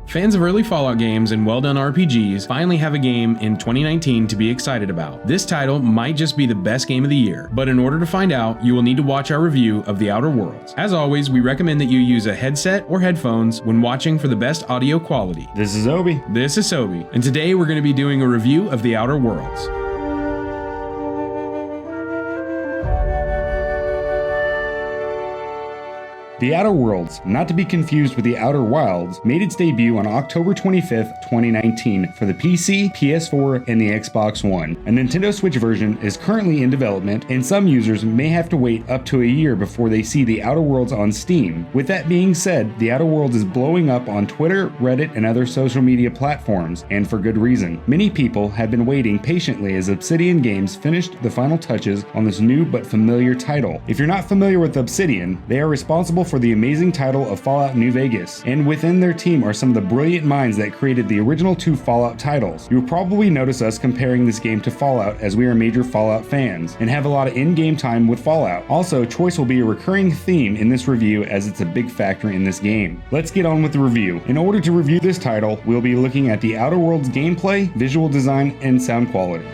Fans of early Fallout games and well-done RPGs finally have a game in 2019 to be excited about. This title might just be the best game of the year, but in order to find out, you will need to watch our review of The Outer Worlds. As always, we recommend that you use a headset or headphones when watching for the best audio quality. This is Obi. This is Sobi, and today we're going to be doing a review of The Outer Worlds. The Outer Worlds, not to be confused with The Outer Wilds, made its debut on October 25th, 2019 for the PC, PS4, and the Xbox One. A Nintendo Switch version is currently in development, and some users may have to wait up to a year before they see The Outer Worlds on Steam. With that being said, The Outer Worlds is blowing up on Twitter, Reddit, and other social media platforms, and for good reason. Many people have been waiting patiently as Obsidian Games finished the final touches on this new but familiar title. If you're not familiar with Obsidian, they are responsible for the amazing title of Fallout New Vegas, and within their team are some of the brilliant minds that created the original two Fallout titles. You'll probably notice us comparing this game to Fallout as we are major Fallout fans and have a lot of in-game time with Fallout. Also, choice will be a recurring theme in this review as it's a big factor in this game. Let's get on with the review. In order to review this title, we'll be looking at The Outer Worlds gameplay, visual design, and sound quality.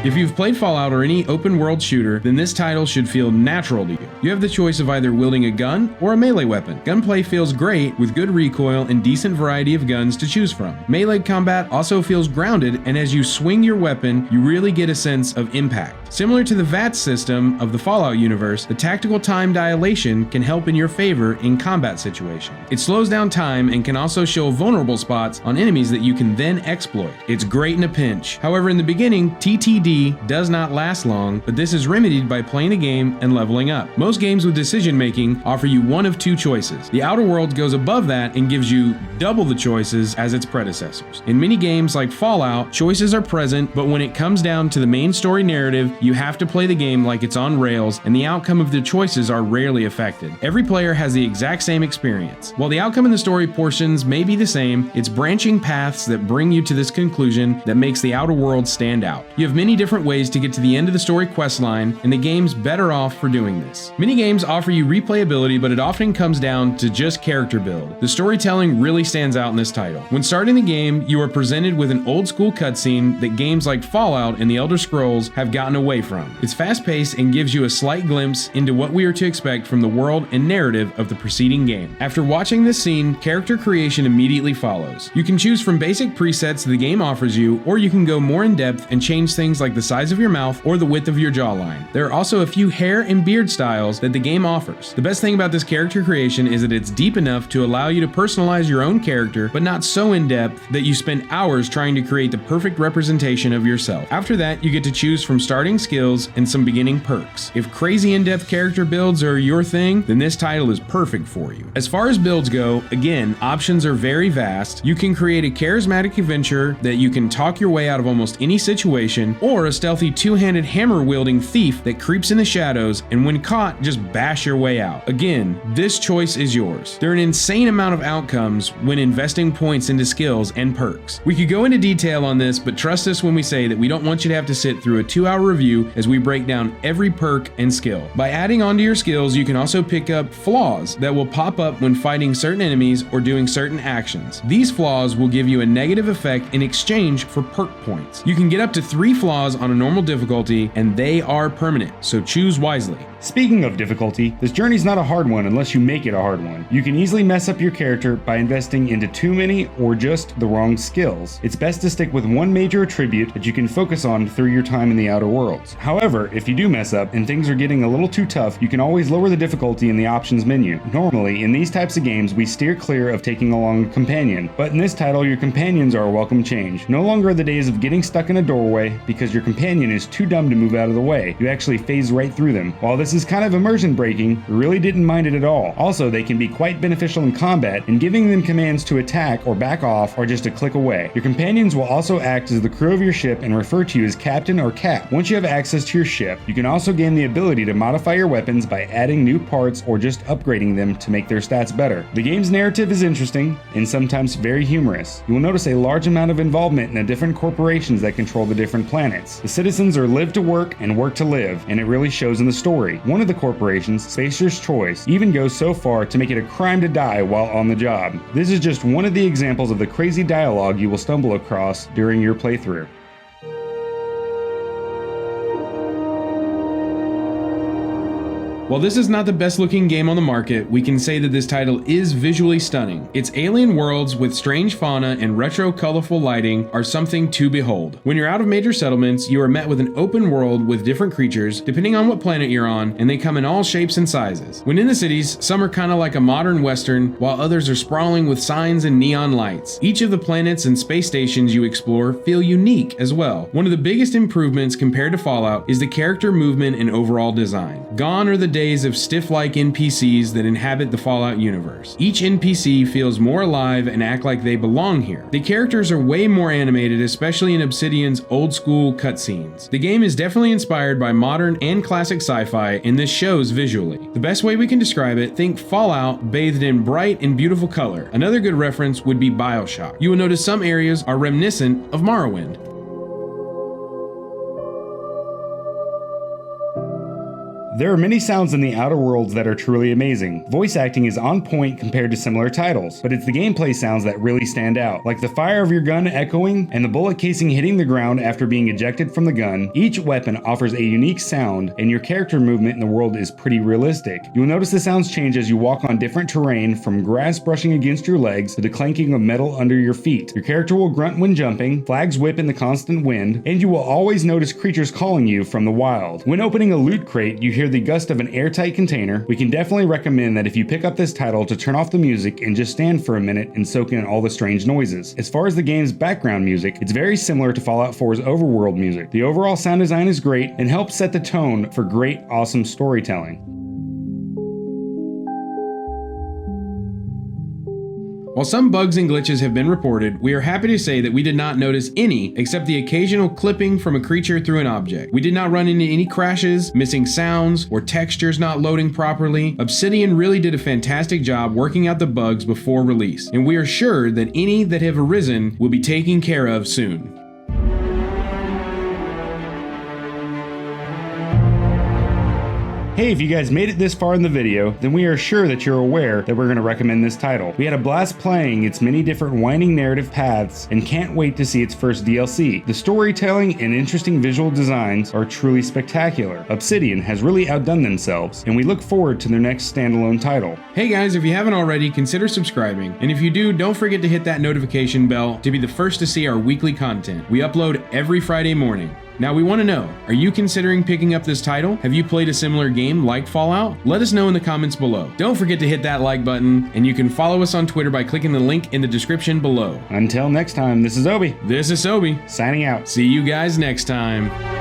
If you've played Fallout or any open world shooter, then this title should feel natural to you. You have the choice of either wielding a gun or a melee weapon. Gunplay feels great with good recoil and decent variety of guns to choose from. Melee combat also feels grounded, and as you swing your weapon, you really get a sense of impact. Similar to the VATS system of the Fallout universe, the tactical time dilation can help in your favor in combat situations. It slows down time and can also show vulnerable spots on enemies that you can then exploit. It's great in a pinch. However, in the beginning, TTD does not last long, but this is remedied by playing the game and leveling up. Most games with decision making offer you one of two choices. The Outer Worlds goes above that and gives you double the choices as its predecessors. In many games like Fallout, choices are present, but when it comes down to the main story narrative, you have to play the game like it's on rails, and the outcome of the choices are rarely affected. Every player has the exact same experience. While the outcome in the story portions may be the same, it's branching paths that bring you to this conclusion that makes the Outer Worlds stand out. You have many different ways to get to the end of the story quest line, and the game's better off for doing this. Many games offer you replayability, but it often comes down to just character build. The storytelling really stands out in this title. When starting the game, you are presented with an old school cutscene that games like Fallout and The Elder Scrolls have gotten away from. It's fast-paced and gives you a slight glimpse into what we are to expect from the world and narrative of the preceding game. After watching this scene, character creation immediately follows. You can choose from basic presets the game offers you, or you can go more in depth and change things like the size of your mouth or the width of your jawline. There are also a few hair and beard styles that the game offers. The best thing about this character creation is that it's deep enough to allow you to personalize your own character, but not so in depth that you spend hours trying to create the perfect representation of yourself. After that, you get to choose from starting skills and some beginning perks. If crazy in-depth character builds are your thing, then this title is perfect for you. As far as builds go, again, options are very vast. You can create a charismatic adventurer that you can talk your way out of almost any situation, or a stealthy two-handed hammer-wielding thief that creeps in the shadows and when caught, just bash your way out. Again, this choice is yours. There are an insane amount of outcomes when investing points into skills and perks. We could go into detail on this, but trust us when we say that we don't want you to have to sit through a 2-hour review as we break down every perk and skill. By adding onto your skills, you can also pick up flaws that will pop up when fighting certain enemies or doing certain actions. These flaws will give you a negative effect in exchange for perk points. You can get up to 3 flaws on a normal difficulty, and they are permanent, so choose wisely. Speaking of difficulty, this journey's not a hard one unless you make it a hard one. You can easily mess up your character by investing into too many or just the wrong skills. It's best to stick with one major attribute that you can focus on through your time in the Outer Worlds. However, if you do mess up and things are getting a little too tough, you can always lower the difficulty in the options menu. Normally, in these types of games, we steer clear of taking along a companion, but in this title, your companions are a welcome change. No longer are the days of getting stuck in a doorway because your companion is too dumb to move out of the way. You actually phase right through them. While this is kind of immersion breaking, we really didn't mind it at all. Also, they can be quite beneficial in combat, and giving them commands to attack or back off are just a click away. Your companions will also act as the crew of your ship and refer to you as Captain or Cap. Once you have access to your ship, you can also gain the ability to modify your weapons by adding new parts or just upgrading them to make their stats better. The game's narrative is interesting and sometimes very humorous. You will notice a large amount of involvement in the different corporations that control the different planets. The citizens are live to work and work to live, and it really shows in the story. One of the corporations, Spacer's Choice, even goes so far to make it a crime to die while on the job. This is just one of the examples of the crazy dialogue you will stumble across during your playthrough. While this is not the best looking game on the market, we can say that this title is visually stunning. Its alien worlds with strange fauna and retro colorful lighting are something to behold. When you're out of major settlements, you are met with an open world with different creatures, depending on what planet you're on, and they come in all shapes and sizes. When in the cities, some are kind of like a modern western, while others are sprawling with signs and neon lights. Each of the planets and space stations you explore feel unique as well. One of the biggest improvements compared to Fallout is the character movement and overall design. Gone are the days of stiff-like NPCs that inhabit the Fallout universe. Each NPC feels more alive and act like they belong here. The characters are way more animated, especially in Obsidian's old-school cutscenes. The game is definitely inspired by modern and classic sci-fi, and this shows visually. The best way we can describe it, think Fallout bathed in bright and beautiful color. Another good reference would be BioShock. You will notice some areas are reminiscent of Morrowind. There are many sounds in the Outer Worlds that are truly amazing. Voice acting is on point compared to similar titles, but it's the gameplay sounds that really stand out, like the fire of your gun echoing and the bullet casing hitting the ground after being ejected from the gun. Each weapon offers a unique sound, and your character movement in the world is pretty realistic. You will notice the sounds change as you walk on different terrain, from grass brushing against your legs to the clanking of metal under your feet. Your character will grunt when jumping, flags whip in the constant wind, and you will always notice creatures calling you from the wild. When opening a loot crate, you hear the gust of an airtight container. We can definitely recommend that if you pick up this title to turn off the music and just stand for a minute and soak in all the strange noises. As far as the game's background music, it's very similar to Fallout 4's overworld music. The overall sound design is great and helps set the tone for great, awesome storytelling. While some bugs and glitches have been reported, we are happy to say that we did not notice any except the occasional clipping from a creature through an object. We did not run into any crashes, missing sounds, or textures not loading properly. Obsidian really did a fantastic job working out the bugs before release, and we are sure that any that have arisen will be taken care of soon. Hey, if you guys made it this far in the video, then we are sure that you're aware that we're going to recommend this title. We had a blast playing its many different winding narrative paths and can't wait to see its first DLC. The storytelling and interesting visual designs are truly spectacular. Obsidian has really outdone themselves, and we look forward to their next standalone title. Hey guys, if you haven't already, consider subscribing. And if you do, don't forget to hit that notification bell to be the first to see our weekly content. We upload every Friday morning. Now we want to know, are you considering picking up this title? Have you played a similar game like Fallout? Let us know in the comments below. Don't forget to hit that like button, and you can follow us on Twitter by clicking the link in the description below. Until next time, this is Obi. This is Sobi. Signing out. See you guys next time.